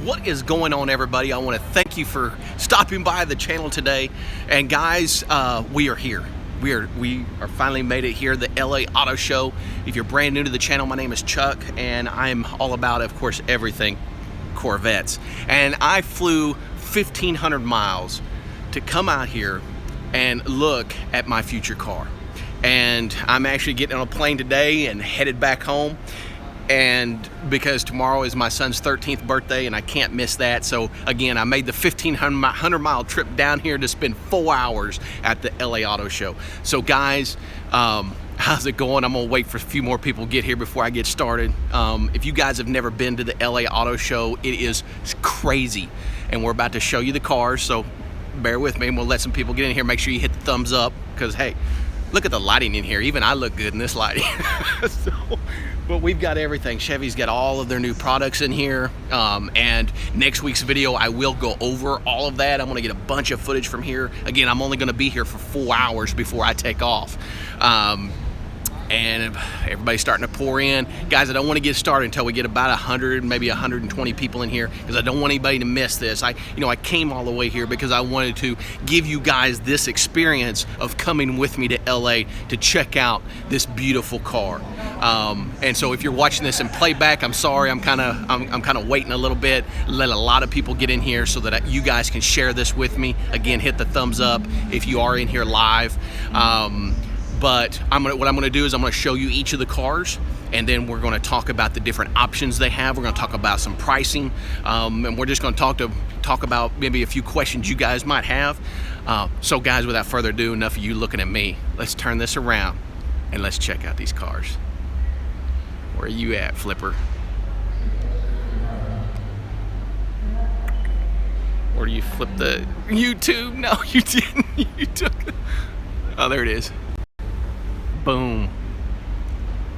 What is going on, everybody? I want to thank you for stopping by the channel today. And guys, we are here. We are finally made it here, the LA Auto Show. If you're brand new to the channel, my name is Chuck, and I'm all about, of course, everything Corvettes. And I flew 1,500 miles to come out here and look at my future car. And I'm actually getting on a plane today and headed back home. And because tomorrow is my son's 13th birthday and I can't miss that. So again, I made the 1,500 mile trip down here to spend 4 hours at the LA Auto Show. So guys, how's it going? I'm gonna wait for a few more people to get here before I get started. If you guys have never been to the LA Auto Show, it is crazy. And we're about to show you the cars, so bear with me and we'll let some people get in here. Make sure you hit the thumbs up, because hey, look at the lighting in here. Even I look good in this lighting. But we've got everything. Chevy's got all of their new products in here. And next week's video, I will go over all of that. I'm gonna get a bunch of footage from here. Again, I'm only gonna be here for 4 hours before I take off. And everybody's starting to pour in. Guys, I don't want to get started until we get about 100, maybe 120 people in here, because I don't want anybody to miss this. I came all the way here because I wanted to give you guys this experience of coming with me to LA to check out this beautiful car. And so if you're watching this in playback, I'm sorry. I'm kind of waiting a little bit. Let a lot of people get in here so that you guys can share this with me. Again, hit the thumbs up if you are in here live. But what I'm going to do is I'm going to show you each of the cars, and then we're going to talk about the different options they have. We're going to talk about some pricing, and we're just going to talk about maybe a few questions you guys might have. So guys, without further ado, enough of you looking at me. Let's turn this around and let's check out these cars. Where are you at, Flipper? Or do you flip the YouTube? No, you didn't. You took it. Oh, there it is. Boom.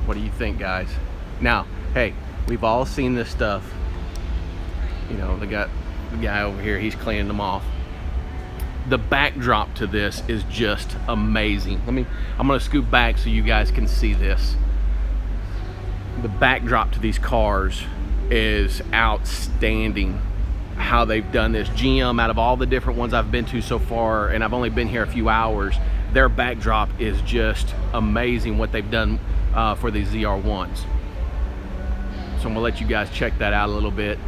What do you think, guys? Now, hey, we've all seen this stuff. You know, they got the guy over here, he's cleaning them off. The backdrop to this is just amazing. I'm gonna scoot back so you guys can see this. The backdrop to these cars is outstanding. How they've done this. GM, out of all the different ones I've been to so far, and I've only been here a few hours, their backdrop is just amazing what they've done for these ZR1s. So I'm gonna let you guys check that out a little bit.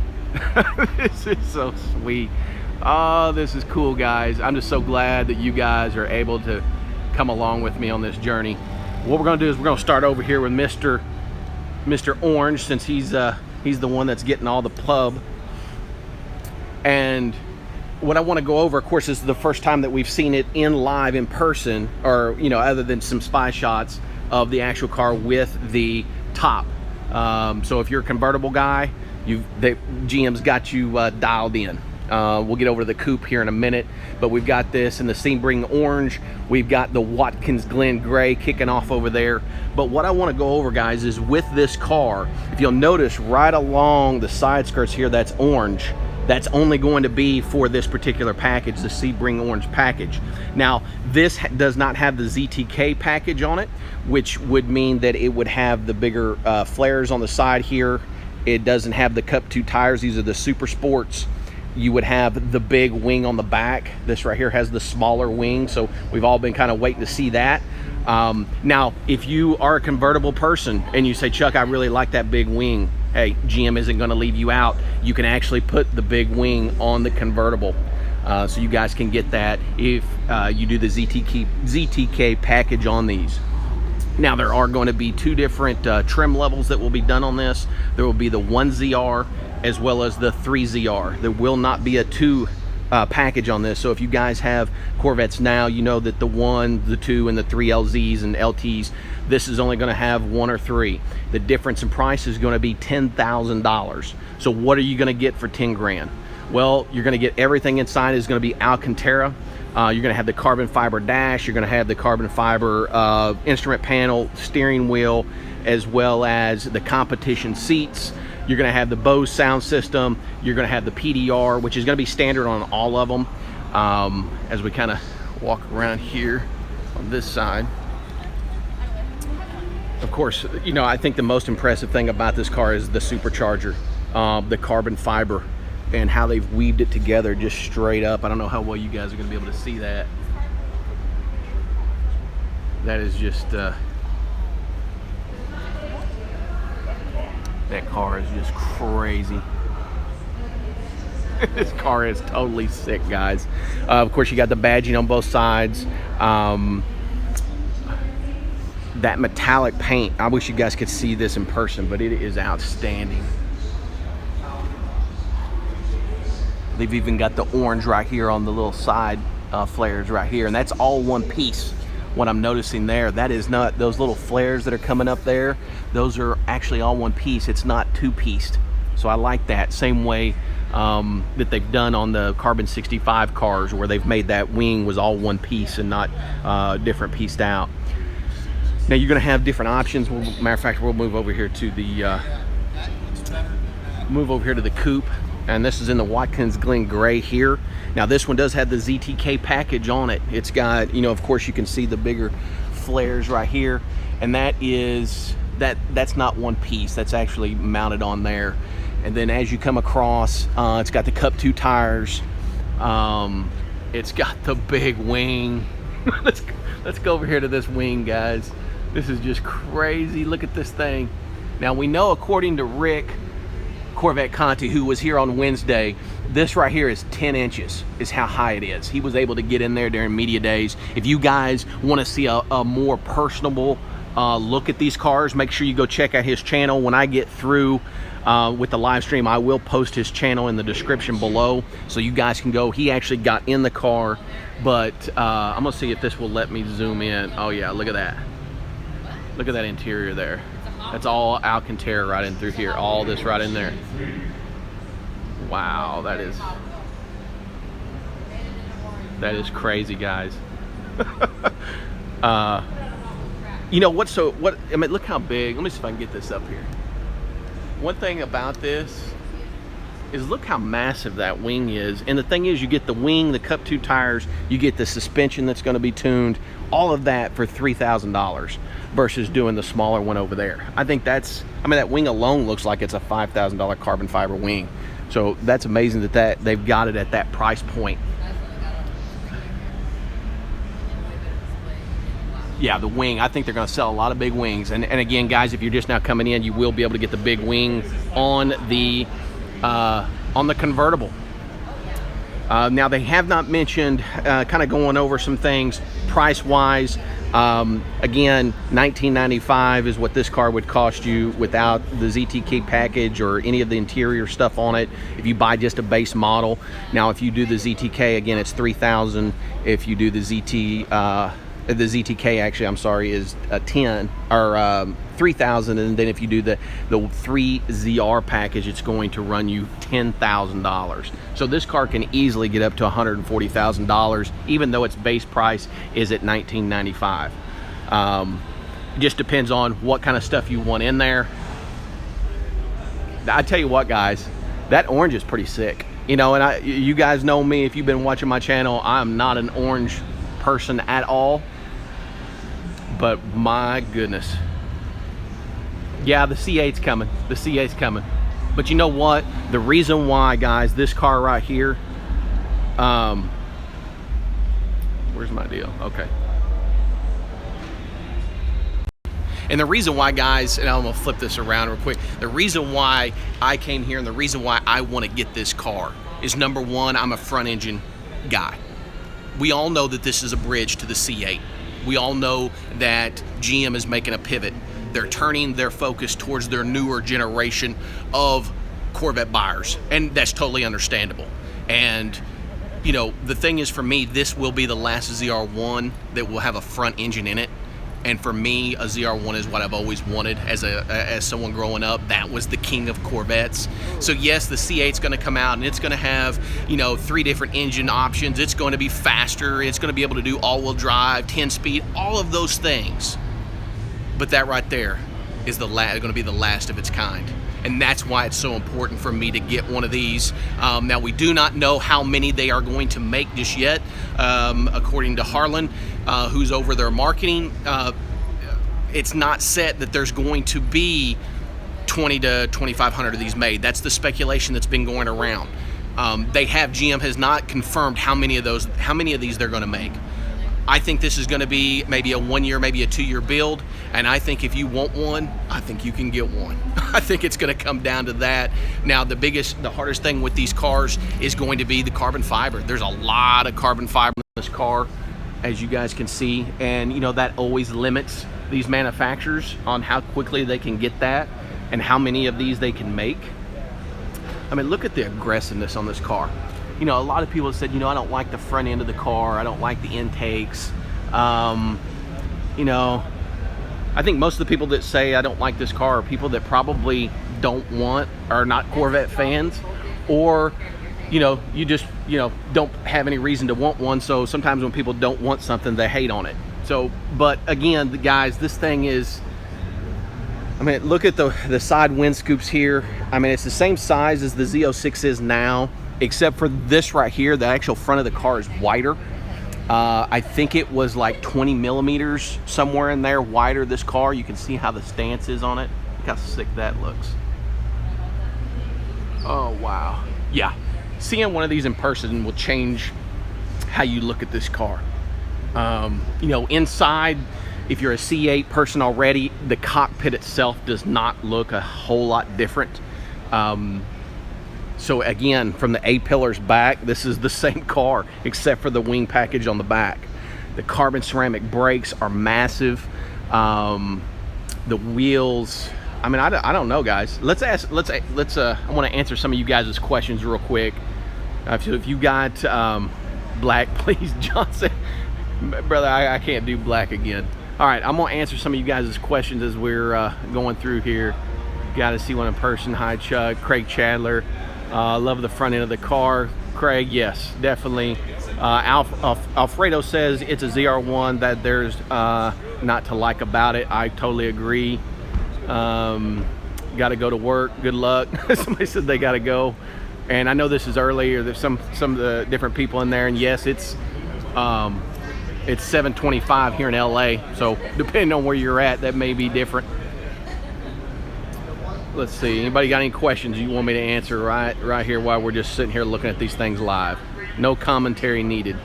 This is so sweet. Oh, this is cool, guys. I'm just so glad that you guys are able to come along with me on this journey. What we're gonna do is we're gonna start over here with Mr. Orange, since he's the one that's getting all the pub. And what I want to go over, of course, this is the first time that we've seen it in person, or other than some spy shots of the actual car with the top. So if you're a convertible guy, GM's got you dialed in. We'll get over to the coupe here in a minute, but we've got this in the Sebring orange. We've got the Watkins Glen gray kicking off over there. But what I want to go over, guys, is with this car, if you'll notice right along the side skirts here, that's orange. That's only going to be for this particular package, the Sebring orange package. Now, this does not have the ZTK package on it, which would mean that it would have the bigger flares on the side here. It doesn't have the Cup 2 tires. These are the Super Sports. You would have the big wing on the back. This right here has the smaller wing, so we've all been kind of waiting to see that. Now, if you are a convertible person and you say, Chuck, I really like that big wing, hey, GM isn't going to leave you out. You can actually put the big wing on the convertible. So you guys can get that if you do the ZTK package on these. Now, there are going to be two different trim levels that will be done on this. There will be the 1ZR as well as the 3ZR. There will not be a 2 package on this. So if you guys have Corvettes now, you know that the 1, the 2, and the 3 LZs and LTs, this is only going to have 1 or 3. The difference in price is going to be $10,000. So what are you going to get for 10 grand? Well, you're going to get everything inside is going to be Alcantara. You're going to have the carbon fiber dash. You're going to have the carbon fiber instrument panel, steering wheel, as well as the competition seats. You're going to have the Bose sound system. You're going to have the PDR, which is going to be standard on all of them. As we kind of walk around here on this side. Of course, I think the most impressive thing about this car is the supercharger, the carbon fiber. and how they've weaved it together just straight up. I don't know how well you guys are going to be able to see that. That is just that car is just crazy. This car is totally sick, guys. Of course, you got the badging on both sides. That metallic paint, I wish you guys could see this in person, but it is outstanding. They've even got the orange right here on the little side flares right here, and that's all one piece. What I'm noticing there, that is not, those little flares that are coming up there, those are actually all one piece. It's not two-pieced. So I like that. Same way that they've done on the Carbon 65 cars, where they've made that wing was all one piece and not different pieced out. Now you're going to have different options. Matter of fact, we'll move over here to the coupe, and this is in the Watkins Glen gray here. Now this one does have the ZTK package on it. It's got, you know, of course you can see the bigger flares right here, and that's not one piece. That's actually mounted on there. And then as you come across, it's got the Cup 2 tires. It's got the big wing. Let's go over here to this wing, guys. This is just crazy. Look at this thing. Now we know, according to Rick Corvette Conti, who was here on Wednesday, this right here is 10 inches is how high it is. He was able to get in there during media days. If you guys want to see a more personable look at these cars, make sure you go check out his channel. When I get through with the live stream, I will post his channel in the description below, so you guys can go. He actually got in the car, but I'm gonna see if this will let me zoom in. Oh yeah, look at that. Look at that interior there. That's all Alcantara right in through here. All this right in there. Wow, that is crazy, guys. You know what? I mean, look how big. Let me see if I can get this up here. One thing about this is look how massive that wing is. And the thing is, you get the wing, the Cup 2 tires, you get the suspension that's going to be tuned, all of that for $3,000 versus doing the smaller one over there. I think that's, I mean, that wing alone looks like it's a $5,000 carbon fiber wing. So that's amazing that they've got it at that price point. Yeah, the wing, I think they're going to sell a lot of big wings. And again, guys, if you're just now coming in, you will be able to get the big wing on the convertible. Now, they have not mentioned, kind of going over some things price-wise. Again, $1995 is what this car would cost you without the ZTK package or any of the interior stuff on it, if you buy just a base model. Now, if you do the ZTK, again, it's $3,000. If you do the ZTK, actually, I'm sorry, is 10 or 3,000, and then if you do the 3 ZR package, it's going to run you $10,000. So this car can easily get up to $140,000, even though its base price is at $1995. Just depends on what kind of stuff you want in there. I tell you what, guys, that orange is pretty sick. You know, and you guys know me, if you've been watching my channel, I'm not an orange person at all. But my goodness. Yeah, the C8's coming. The C8's coming. But you know what? The reason why, guys, this car right here, where's my deal? Okay. And the reason why, guys, and I'm gonna flip this around real quick, the reason why I came here and the reason why I want to get this car is, number one, I'm a front engine guy. We all know that this is a bridge to the C8. We all know that GM is making a pivot. They're turning their focus towards their newer generation of Corvette buyers, and that's totally understandable. And you know, the thing is, for me, this will be the last ZR1 that will have a front engine in it. And for me, a ZR1 is what I've always wanted as someone growing up. That was the king of Corvettes. So yes, the C8's going to come out and it's going to have, you know, 3 different engine options. It's going to be faster. It's going to be able to do all-wheel drive, 10-speed, all of those things. But that right there is going to be the last of its kind. And that's why it's so important for me to get one of these. Now, we do not know how many they are going to make just yet. According to Harlan, who's over their marketing, it's not set that there's going to be 20 to 2,500 of these made. That's the speculation that's been going around. GM has not confirmed how many of these they're going to make. I think this is going to be maybe a 1 year, maybe a 2 year build. And I think if you want one, I think you can get one. I think it's going to come down to that. Now, the hardest thing with these cars is going to be the carbon fiber. There's a lot of carbon fiber in this car, as you guys can see. And, you know, that always limits these manufacturers on how quickly they can get that and how many of these they can make. I mean, look at the aggressiveness on this car. You know, a lot of people have said, you know, I don't like the front end of the car. I don't like the intakes. You know, I think most of the people that say I don't like this car are people that probably are not Corvette fans, or, you know, you just, you know, don't have any reason to want one. So sometimes when people don't want something, they hate on it. So, but again, guys, this thing is, I mean, look at the side wind scoops here. I mean, it's the same size as the Z06 is now, except for this right here. The actual front of the car is wider. I think it was like 20 millimeters somewhere in there wider, this car. You can see how the stance is on it. Look how sick that looks. Oh, wow. Yeah, seeing one of these in person will change how you look at this car. You know, inside, if you're a C8 person already, the cockpit itself does not look a whole lot different. So again, from the A-pillars back, this is the same car except for the wing package on the back. The carbon ceramic brakes are massive. The wheels, I mean, I don't know, guys. I want to answer some of you guys' questions real quick. So if you got black, please, Johnson. Brother, I can't do black again. All right, I'm gonna answer some of you guys' questions as we're going through here. Got to see one in person. Hi, Chuck. Craig Chandler. Love the front end of the car. Craig, yes, definitely. Alfredo says it's a ZR1, that there's not to like about it. I totally agree. Got to go to work. Good luck. Somebody said they got to go. And I know this is early, or there's some of the different people in there. And yes, it's 7:25 here in LA. So depending on where you're at, that may be different. Let's see, anybody got any questions you want me to answer right here while we're just sitting here looking at these things live? No commentary needed.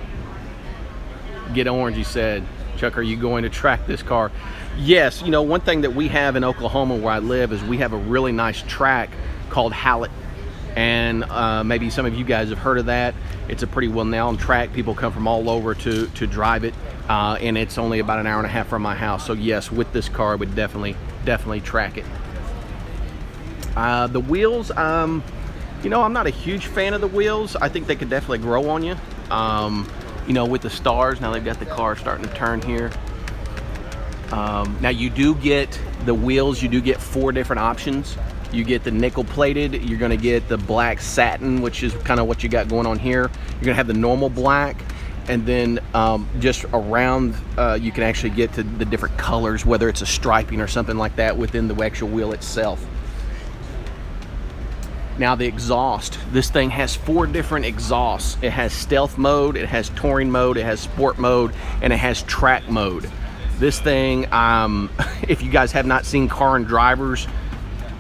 Get orange, he said. Chuck, are you going to track this car? Yes, you know, one thing that we have in Oklahoma where I live is we have a really nice track called Hallett. And maybe some of you guys have heard of that. It's a pretty well-known track. People come from all over to drive it. And it's only about an hour and a half from my house. So yes, with this car, I would definitely track it. The wheels, you know, I'm not a huge fan of the wheels. I think they could definitely grow on you. You know, with the stars, now they've got the car starting to turn here. Now you do get the wheels, you do get 4 different options. You get the nickel plated, you're gonna get the black satin, which is kind of what you got going on here. You're gonna have the normal black, and then just around, you can actually get to the different colors, whether it's a striping or something like that within the actual wheel itself. Now the exhaust, this thing has 4 different exhausts. It has stealth mode, it has touring mode, it has sport mode, and it has track mode. This thing, if you guys have not seen Car and Drivers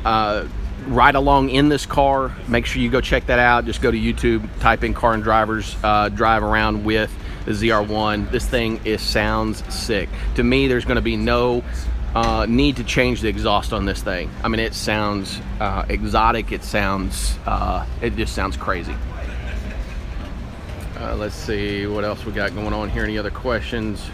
ride along in this car, make sure you go check that out. Just go to YouTube, type in Car and Drivers, drive around with the ZR1. This thing sounds sick. To me, there's gonna be no need to change the exhaust on this thing. I mean, it sounds exotic. It just sounds crazy. Let's see what else we got going on here. Any other questions?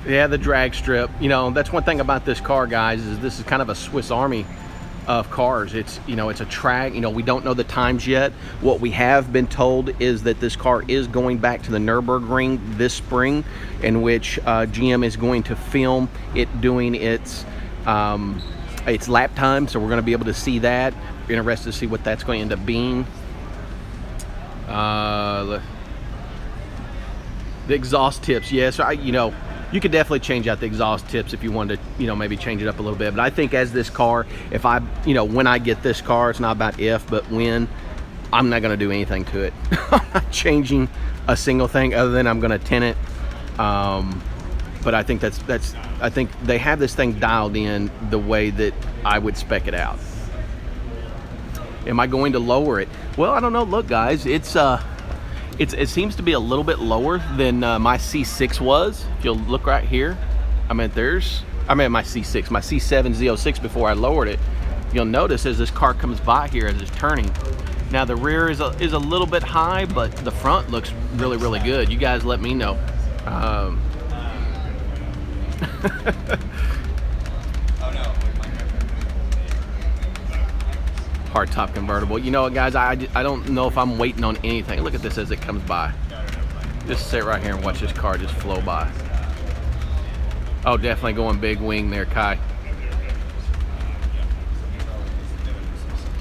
Yeah, the drag strip. You know, that's one thing about this car, guys, is this is kind of a Swiss Army of cars. It's, you know, it's a track. You know, we don't know the times yet. What we have been told is that this car is going back to the Nürburgring this spring, in which GM is going to film it doing its lap time. So we're going to be able to see that. We're interested to see what that's going to end up being. The exhaust tips, yes. You know, you could definitely change out the exhaust tips if you wanted to, you know, maybe change it up a little bit. But I think as this car, when I get this car, it's not about if, but when, I'm not going to do anything to it. I'm not changing a single thing other than I'm going to tint it. but I think I think they have this thing dialed in the way that I would spec it out. Am I going to lower it? Well, I don't know. Look, guys, it seems to be a little bit lower than my C6 was. If you'll look right here, my C6, my C7 Z06 before I lowered it. You'll notice as this car comes by here as it's turning. Now the rear is a little bit high, but the front looks really, really good. You guys let me know. Hardtop convertible. You know what, guys? I don't know if I'm waiting on anything. Look at this as it comes by. Just sit right here and watch this car just flow by. Oh, definitely going big wing there, Kai.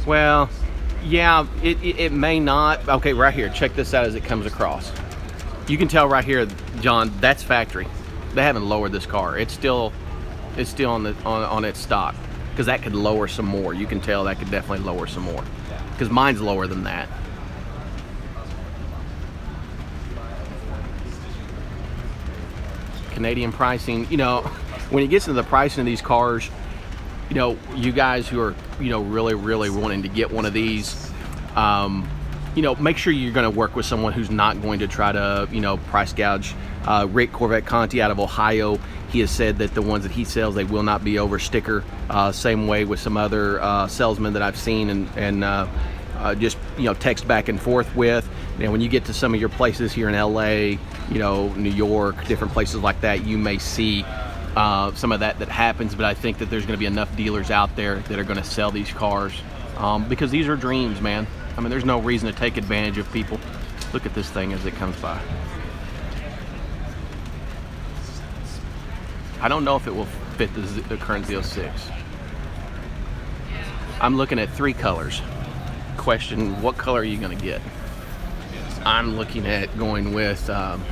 Well, yeah, it may not. Okay, right here. Check this out as it comes across. You can tell right here, John, that's factory. They haven't lowered this car. It's still on its stock, because that could lower some more. You can tell that could definitely lower some more, because mine's lower than that. Canadian pricing, you know, when it gets into the pricing of these cars, you know, you guys who are, you know, really, really wanting to get one of these, you know, make sure you're going to work with someone who's not going to try to, you know, price gouge. Rick Corvette Conti out of Ohio, he has said that the ones that he sells, they will not be over sticker. Same way with some other salesmen that I've seen and just, you know, text back and forth with. And when you get to some of your places here in LA, you know, New York, different places like that, you may see some of that happens. But I think that there's going to be enough dealers out there that are going to sell these cars, because these are dreams, man. I mean, there's no reason to take advantage of people. Look at this thing as it comes by. I don't know if it will fit the current Z06. I'm looking at 3 colors. Question, what color are you going to get? I'm looking at going with, I'm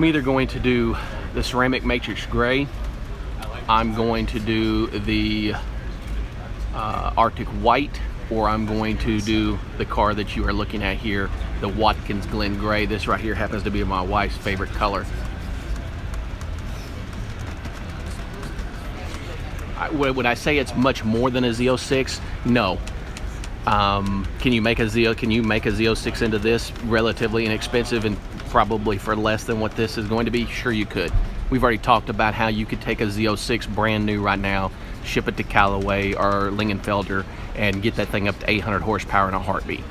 either going to do the ceramic matrix gray, I'm going to do the Arctic white, or I'm going to do the car that you are looking at here, the Watkins Glen gray. This right here happens to be my wife's favorite color. Would I say it's much more than a Z06? No. Can you make a Z06 into this relatively inexpensive and probably for less than what this is going to be? Sure you could. We've already talked about how you could take a Z06 brand new right now, ship it to Callaway or Lingenfelter, and get that thing up to 800 horsepower in a heartbeat.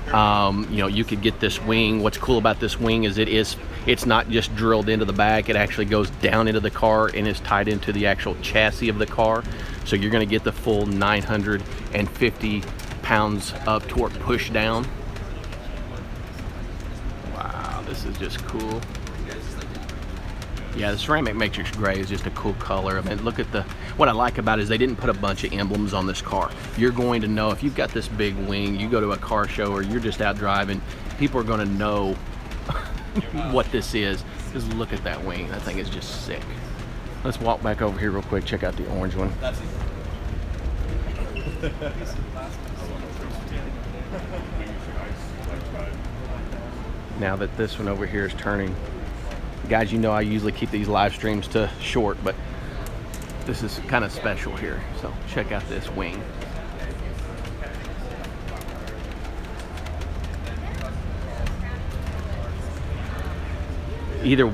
You know, you could get this wing. What's cool about this wing is it's not just drilled into the back. It actually goes down into the car and is tied into the actual chassis of the car. So you're going to get the full 950 pounds of torque push down. Wow, this is just cool. Yeah, the ceramic matrix gray is just a cool color. I mean, look at what I like about it is they didn't put a bunch of emblems on this car. You're going to know, if you've got this big wing, you go to a car show or you're just out driving, people are going to know what this is. Just look at that wing. That thing is just sick. Let's walk back over here real quick, check out the orange one. Now that this one over here is turning, guys, you know I usually keep these live streams to short, but this is kind of special here. So check out this wing.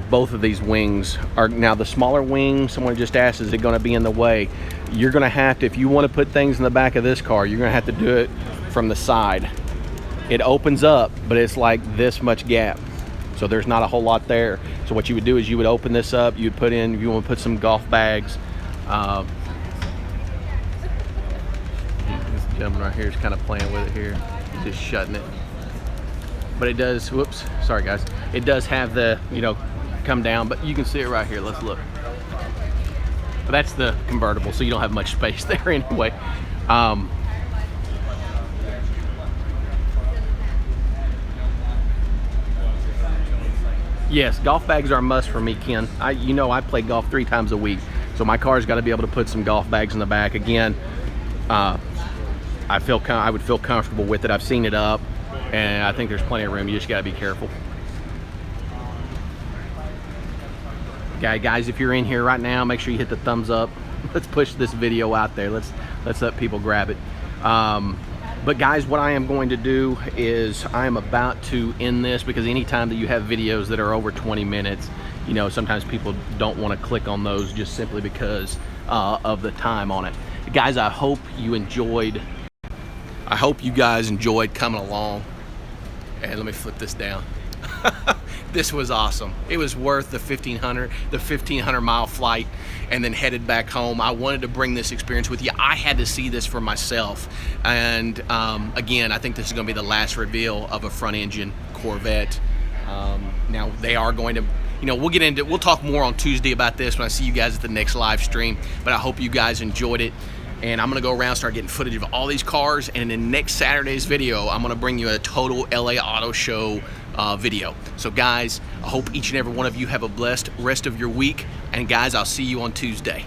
Both of these wings are, now the smaller wing, someone just asked, is it going to be in the way? You're going to have to, if you want to put things in the back of this car, you're going to have to do it from the side. It opens up, but it's like this much gap. So there's not a whole lot there. So what you would do is you would open this up, you'd put in, if you want to put some golf bags. This gentleman right here is kind of playing with it here. He's just shutting it. But it does, whoops, sorry guys. It does have the, you know, come down, but you can see it right here. Let's look. But that's the convertible, so you don't have much space there anyway. Yes, golf bags are a must for me, Ken. You know I play golf 3 times a week, so my car's got to be able to put some golf bags in the back. Again, I would feel comfortable with it. I've seen it up, and I think there's plenty of room. You just got to be careful. Okay, guys, if you're in here right now, make sure you hit the thumbs up. Let's push this video out there. Let's let people grab it. But guys, what I am going to do is I am about to end this, because anytime that you have videos that are over 20 minutes, you know, sometimes people don't want to click on those just simply because of the time on it. Guys, I hope you guys enjoyed coming along. And let me flip this down. This was awesome. It was worth the 1,500 mile flight and then headed back home. I wanted to bring this experience with you. I had to see this for myself. And again, I think this is going to be the last reveal of a front engine Corvette. Now they are going to, you know, we'll talk more on Tuesday about this when I see you guys at the next live stream. But I hope you guys enjoyed it. And I'm gonna go around and start getting footage of all these cars, and in next Saturday's video I'm gonna bring you a total LA Auto Show video. So guys, I hope each and every one of you have a blessed rest of your week, and guys, I'll see you on Tuesday.